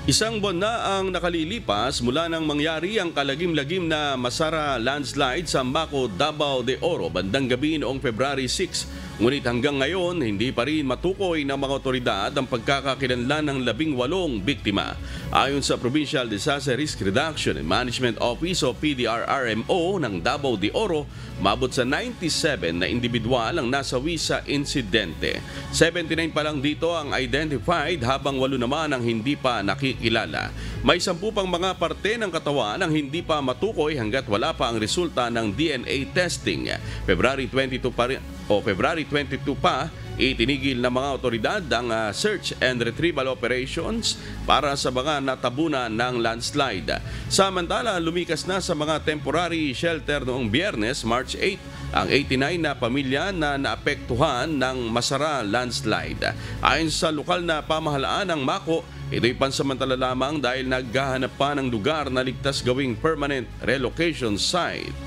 Isang buwan na ang nakalilipas mula nang mangyari ang kalagim-lagim na Masara landslide sa Maco, Davao de Oro bandang gabi noong February 6. Ngunit hanggang ngayon, hindi pa rin matukoy ng mga otoridad ang pagkakakilanlan ng 18 biktima. Ayon sa Provincial Disaster Risk Reduction and Management Office o PDRRMO ng Davao de Oro, mabot sa 97 na individual ang nasawi sa insidente. 79 pa lang dito ang identified habang 8 naman ang hindi pa nakikilala. May 10 pang mga parte ng katawan ang hindi pa matukoy hanggat wala pa ang resulta ng DNA testing. February 22 pa, itinigil ng mga otoridad ang search and retrieval operations para sa mga natabunan ng landslide. Samantala, lumikas na sa mga temporary shelter noong Biyernes, March 8, ang 89 na pamilya na naapektuhan ng Masara landslide. Ayon sa lokal na pamahalaan ng Maco, ito'y pansamantala lamang dahil naghahanap pa ng lugar na ligtas gawing permanent relocation site.